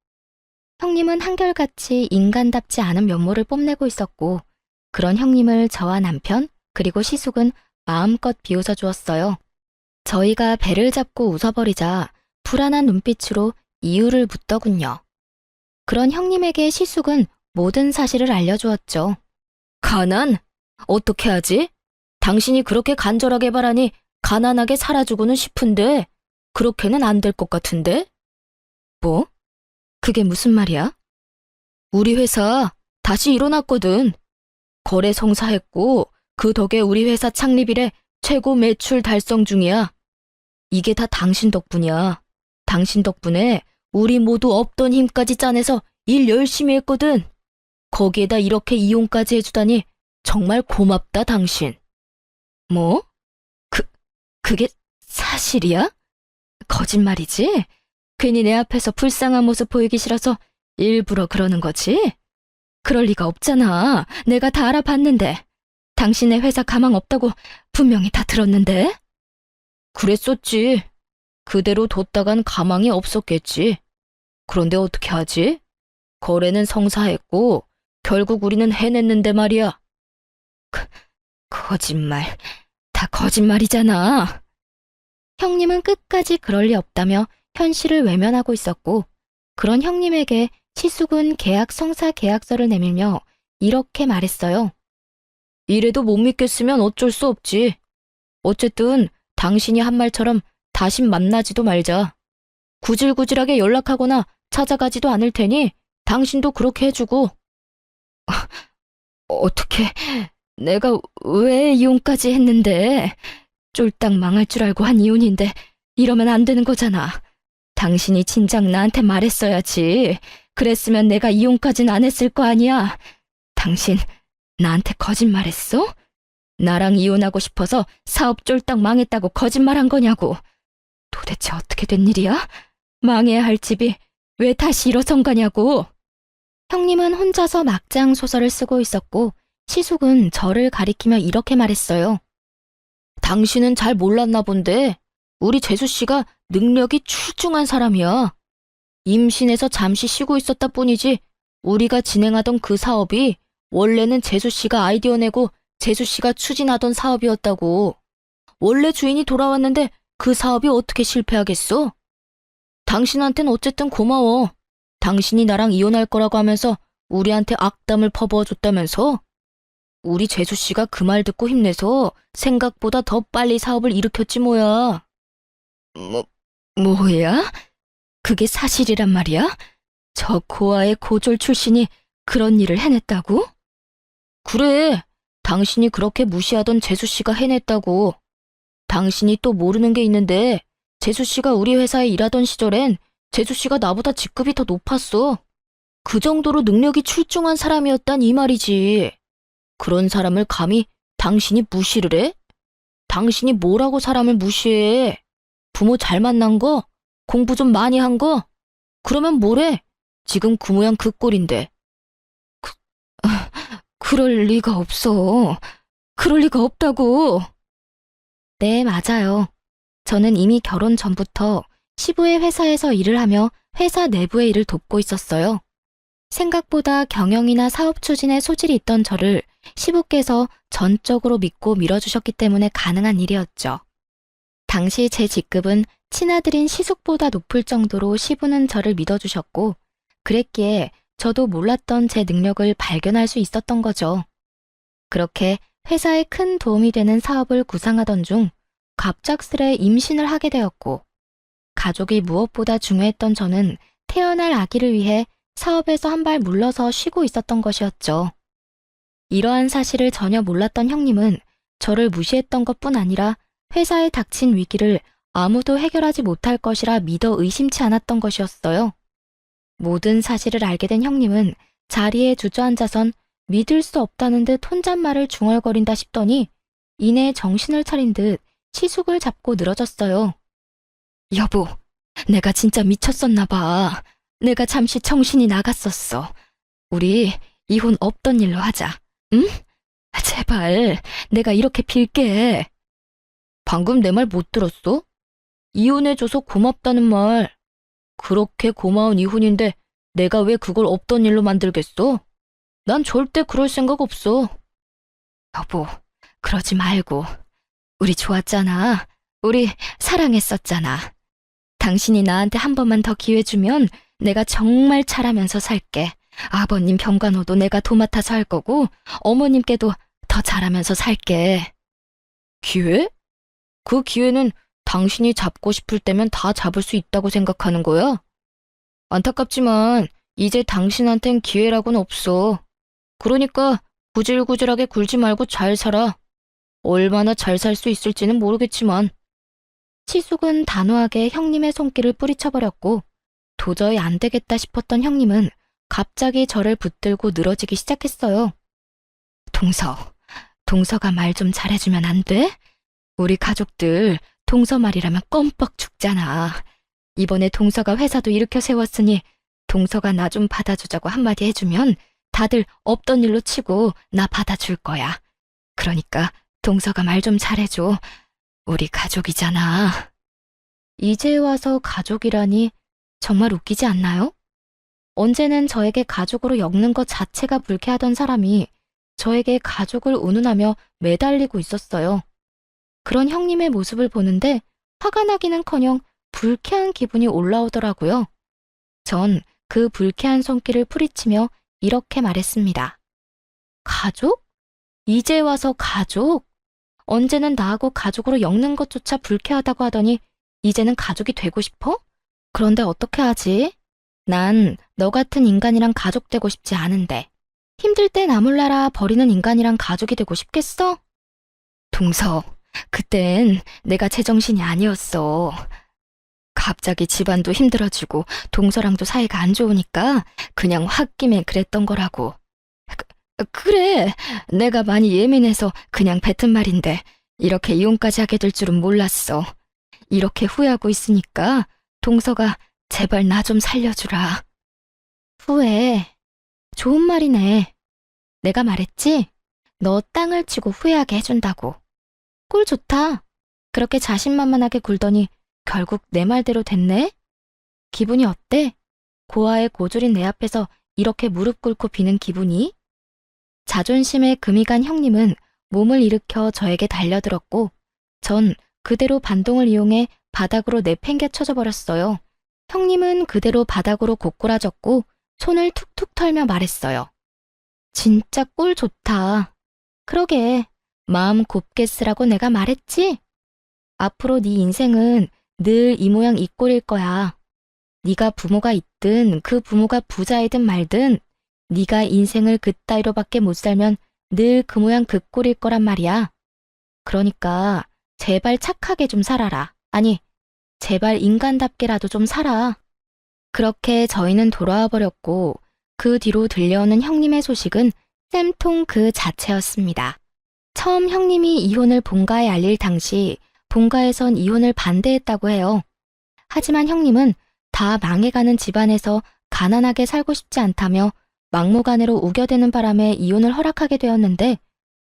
형님은 한결같이 인간답지 않은 면모를 뽐내고 있었고 그런 형님을 저와 남편 그리고 시숙은 마음껏 비웃어 주었어요. 저희가 배를 잡고 웃어버리자 불안한 눈빛으로 이유를 묻더군요. 그런 형님에게 시숙은 모든 사실을 알려주었죠. 가난? 어떻게 하지? 당신이 그렇게 간절하게 바라니 가난하게 살아주고는 싶은데 그렇게는 안 될 것 같은데? 뭐? 그게 무슨 말이야? 우리 회사 다시 일어났거든. 거래 성사했고 그 덕에 우리 회사 창립 이래 최고 매출 달성 중이야. 이게 다 당신 덕분이야. 당신 덕분에 우리 모두 없던 힘까지 짜내서 일 열심히 했거든. 거기에다 이렇게 이용까지 해주다니 정말 고맙다, 당신. 뭐? 그게 사실이야? 거짓말이지? 괜히 내 앞에서 불쌍한 모습 보이기 싫어서 일부러 그러는 거지? 그럴 리가 없잖아. 내가 다 알아봤는데. 당신의 회사 가망 없다고 분명히 다 들었는데. 그랬었지. 그대로 뒀다간 가망이 없었겠지. 그런데 어떻게 하지? 거래는 성사했고 결국 우리는 해냈는데 말이야. 거짓말. 다 거짓말이잖아. 형님은 끝까지 그럴 리 없다며 현실을 외면하고 있었고, 그런 형님에게 시숙은 계약 성사 계약서를 내밀며 이렇게 말했어요. 이래도 못 믿겠으면 어쩔 수 없지. 어쨌든 당신이 한 말처럼 다신 만나지도 말자. 구질구질하게 연락하거나 찾아가지도 않을 테니 당신도 그렇게 해주고. 어떻게, 내가 왜 이혼까지 했는데? 쫄딱 망할 줄 알고 한 이혼인데 이러면 안 되는 거잖아. 당신이 진작 나한테 말했어야지. 그랬으면 내가 이혼까진 안 했을 거 아니야. 당신 나한테 거짓말했어? 나랑 이혼하고 싶어서 사업 쫄딱 망했다고 거짓말한 거냐고. 도대체 어떻게 된 일이야? 망해야 할 집이 왜 다시 일어선 거냐고. 형님은 혼자서 막장 소설을 쓰고 있었고, 시숙은 저를 가리키며 이렇게 말했어요. 당신은 잘 몰랐나 본데 우리 재수 씨가 능력이 출중한 사람이야. 임신해서 잠시 쉬고 있었다 뿐이지 우리가 진행하던 그 사업이 원래는 재수 씨가 아이디어 내고 재수 씨가 추진하던 사업이었다고. 원래 주인이 돌아왔는데 그 사업이 어떻게 실패하겠어? 당신한텐 어쨌든 고마워. 당신이 나랑 이혼할 거라고 하면서 우리한테 악담을 퍼부어줬다면서? 우리 재수 씨가 그 말 듣고 힘내서 생각보다 더 빨리 사업을 일으켰지 뭐야. 뭐야? 그게 사실이란 말이야? 저 고아의 고졸 출신이 그런 일을 해냈다고? 그래, 당신이 그렇게 무시하던 재수 씨가 해냈다고. 당신이 또 모르는 게 있는데 재수 씨가 우리 회사에 일하던 시절엔 재수 씨가 나보다 직급이 더 높았어. 그 정도로 능력이 출중한 사람이었단 이 말이지. 그런 사람을 감히 당신이 무시를 해? 당신이 뭐라고 사람을 무시해? 부모 잘 만난 거? 공부 좀 많이 한 거? 그러면 뭐래? 지금 그 모양 그 꼴인데. 그럴 리가 없어. 그럴 리가 없다고. 네, 맞아요. 저는 이미 결혼 전부터 시부의 회사에서 일을 하며 회사 내부의 일을 돕고 있었어요. 생각보다 경영이나 사업 추진에 소질이 있던 저를 시부께서 전적으로 믿고 밀어주셨기 때문에 가능한 일이었죠. 당시 제 직급은 친아들인 시숙보다 높을 정도로 시부는 저를 믿어주셨고, 그랬기에 저도 몰랐던 제 능력을 발견할 수 있었던 거죠. 그렇게 회사에 큰 도움이 되는 사업을 구상하던 중 갑작스레 임신을 하게 되었고, 가족이 무엇보다 중요했던 저는 태어날 아기를 위해 사업에서 한 발 물러서 쉬고 있었던 것이었죠. 이러한 사실을 전혀 몰랐던 형님은 저를 무시했던 것뿐 아니라 회사에 닥친 위기를 아무도 해결하지 못할 것이라 믿어 의심치 않았던 것이었어요. 모든 사실을 알게 된 형님은 자리에 주저앉아선 믿을 수 없다는 듯 혼잣말을 중얼거린다 싶더니 이내 정신을 차린 듯 시숙을 잡고 늘어졌어요. 여보, 내가 진짜 미쳤었나 봐. 내가 잠시 정신이 나갔었어. 우리 이혼 없던 일로 하자. 응? 제발, 내가 이렇게 빌게. 방금 내 말 못 들었어? 이혼해줘서 고맙다는 말. 그렇게 고마운 이혼인데 내가 왜 그걸 없던 일로 만들겠어? 난 절대 그럴 생각 없어. 여보, 그러지 말고. 우리 좋았잖아. 우리 사랑했었잖아. 당신이 나한테 한 번만 더 기회 주면 내가 정말 잘하면서 살게. 아버님 병간호도 내가 도맡아서 할 거고 어머님께도 더 잘하면서 살게. 기회? 그 기회는 당신이 잡고 싶을 때면 다 잡을 수 있다고 생각하는 거야? 안타깝지만 이제 당신한텐 기회라고는 없어. 그러니까 구질구질하게 굴지 말고 잘 살아. 얼마나 잘 살 수 있을지는 모르겠지만. 시숙은 단호하게 형님의 손길을 뿌리쳐버렸고 도저히 안 되겠다 싶었던 형님은 갑자기 저를 붙들고 늘어지기 시작했어요. 동서가 말 좀 잘해주면 안 돼? 우리 가족들 동서 말이라면 껌뻑 죽잖아. 이번에 동서가 회사도 일으켜 세웠으니 동서가 나 좀 받아주자고 한마디 해주면 다들 없던 일로 치고 나 받아줄 거야. 그러니까 동서가 말 좀 잘해줘. 우리 가족이잖아. 이제 와서 가족이라니 정말 웃기지 않나요? 언제는 저에게 가족으로 엮는 것 자체가 불쾌하던 사람이 저에게 가족을 운운하며 매달리고 있었어요. 그런 형님의 모습을 보는데 화가 나기는커녕 불쾌한 기분이 올라오더라고요. 전 그 불쾌한 손길을 뿌리치며 이렇게 말했습니다. 가족? 이제 와서 가족? 언제는 나하고 가족으로 엮는 것조차 불쾌하다고 하더니 이제는 가족이 되고 싶어? 그런데 어떻게 하지? 난 너 같은 인간이랑 가족 되고 싶지 않은데 힘들 때 나 몰라라 버리는 인간이랑 가족이 되고 싶겠어? 동서, 그땐 내가 제정신이 아니었어. 갑자기 집안도 힘들어지고 동서랑도 사이가 안 좋으니까 그냥 홧김에 그랬던 거라고. 그래, 내가 많이 예민해서 그냥 뱉은 말인데 이렇게 이혼까지 하게 될 줄은 몰랐어. 이렇게 후회하고 있으니까 동서가 제발 나 좀 살려주라. 후회. 좋은 말이네. 내가 말했지? 너 땅을 치고 후회하게 해준다고. 꿀 좋다. 그렇게 자신만만하게 굴더니 결국 내 말대로 됐네? 기분이 어때? 고아의 고졸인 내 앞에서 이렇게 무릎 꿇고 비는 기분이? 자존심에 금이 간 형님은 몸을 일으켜 저에게 달려들었고 전 그대로 반동을 이용해 바닥으로 내팽개쳐져 버렸어요. 형님은 그대로 바닥으로 고꾸라졌고 손을 툭툭 털며 말했어요. 진짜 꿀 좋다. 그러게, 마음 곱게 쓰라고 내가 말했지? 앞으로 네 인생은 늘 이 모양 이 꼴일 거야. 네가 부모가 있든 그 부모가 부자이든 말든 네가 인생을 그따위로밖에 못 살면 늘 그 모양 그 꼴일 거란 말이야. 그러니까 제발 착하게 좀 살아라. 아니, 제발 인간답게라도 좀 살아. 그렇게 저희는 돌아와 버렸고 그 뒤로 들려오는 형님의 소식은 쌤통 그 자체였습니다. 처음 형님이 이혼을 본가에 알릴 당시 본가에선 이혼을 반대했다고 해요. 하지만 형님은 다 망해가는 집안에서 가난하게 살고 싶지 않다며 막무가내로 우겨대는 바람에 이혼을 허락하게 되었는데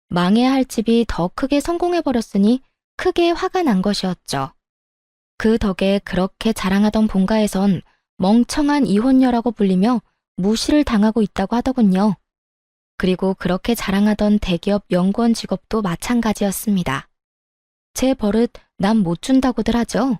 망해야 할 집이 더 크게 성공해버렸으니 크게 화가 난 것이었죠. 그 덕에 그렇게 자랑하던 본가에선 멍청한 이혼녀라고 불리며 무시를 당하고 있다고 하더군요. 그리고 그렇게 자랑하던 대기업 연구원 직업도 마찬가지였습니다. 제 버릇 남 못 준다고들 하죠.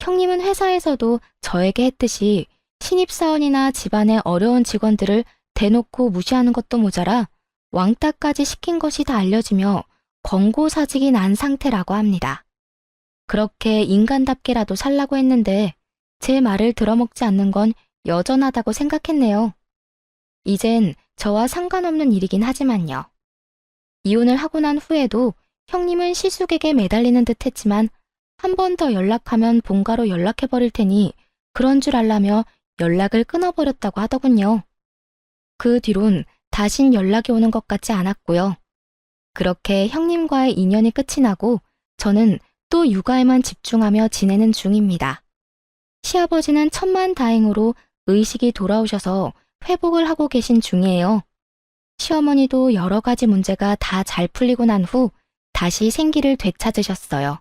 형님은 회사에서도 저에게 했듯이 신입사원이나 집안의 어려운 직원들을 대놓고 무시하는 것도 모자라 왕따까지 시킨 것이 다 알려지며 권고사직이 난 상태라고 합니다. 그렇게 인간답게라도 살라고 했는데 제 말을 들어먹지 않는 건 여전하다고 생각했네요. 이젠 저와 상관없는 일이긴 하지만요. 이혼을 하고 난 후에도 형님은 시숙에게 매달리는 듯 했지만 한 번 더 연락하면 본가로 연락해버릴 테니 그런 줄 알라며 연락을 끊어버렸다고 하더군요. 그 뒤론 다신 연락이 오는 것 같지 않았고요. 그렇게 형님과의 인연이 끝이 나고 저는 또 육아에만 집중하며 지내는 중입니다. 시아버지는 천만다행으로 의식이 돌아오셔서 회복을 하고 계신 중이에요. 시어머니도 여러 가지 문제가 다 잘 풀리고 난 후 다시 생기를 되찾으셨어요.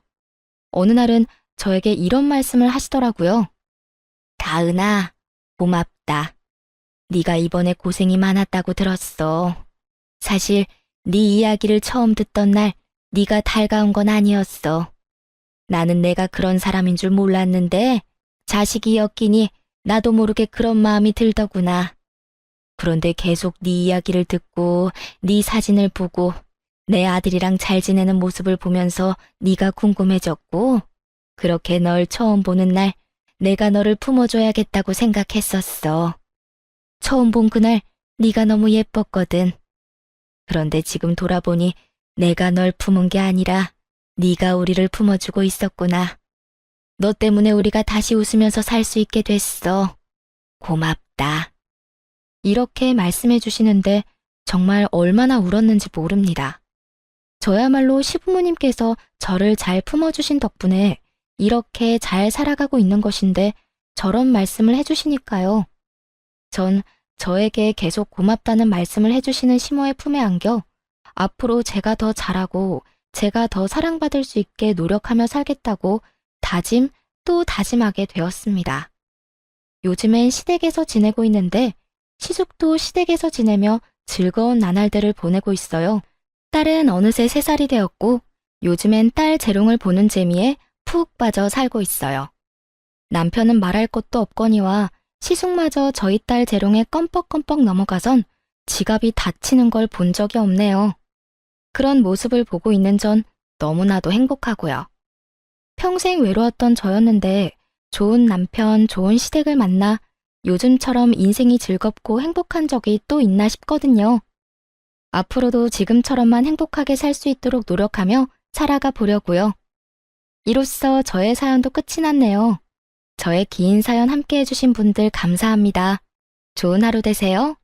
어느 날은 저에게 이런 말씀을 하시더라고요. 다은아, 고맙다. 네가 이번에 고생이 많았다고 들었어. 사실 네 이야기를 처음 듣던 날 네가 달가운 건 아니었어. 나는 내가 그런 사람인 줄 몰랐는데 자식이 엮이니 나도 모르게 그런 마음이 들더구나. 그런데 계속 네 이야기를 듣고 네 사진을 보고 내 아들이랑 잘 지내는 모습을 보면서 네가 궁금해졌고 그렇게 널 처음 보는 날 내가 너를 품어줘야겠다고 생각했었어. 처음 본 그날 네가 너무 예뻤거든. 그런데 지금 돌아보니 내가 널 품은 게 아니라 네가 우리를 품어주고 있었구나. 너 때문에 우리가 다시 웃으면서 살 수 있게 됐어. 고맙다. 이렇게 말씀해 주시는데 정말 얼마나 울었는지 모릅니다. 저야말로 시부모님께서 저를 잘 품어주신 덕분에 이렇게 잘 살아가고 있는 것인데 저런 말씀을 해주시니까요. 전 저에게 계속 고맙다는 말씀을 해주시는 시모의 품에 안겨 앞으로 제가 더 잘하고 제가 더 사랑받을 수 있게 노력하며 살겠다고 다짐 또 다짐하게 되었습니다. 요즘엔 시댁에서 지내고 있는데 시숙도 시댁에서 지내며 즐거운 나날들을 보내고 있어요. 딸은 어느새 3살이 되었고 요즘엔 딸 재롱을 보는 재미에 푹 빠져 살고 있어요. 남편은 말할 것도 없거니와 시숙마저 저희 딸 재롱에 껌뻑껌뻑 넘어가선 지갑이 다치는 걸 본 적이 없네요. 그런 모습을 보고 있는 전 너무나도 행복하고요. 평생 외로웠던 저였는데 좋은 남편, 좋은 시댁을 만나 요즘처럼 인생이 즐겁고 행복한 적이 또 있나 싶거든요. 앞으로도 지금처럼만 행복하게 살 수 있도록 노력하며 살아가 보려고요. 이로써 저의 사연도 끝이 났네요. 저의 긴 사연 함께 해주신 분들 감사합니다. 좋은 하루 되세요.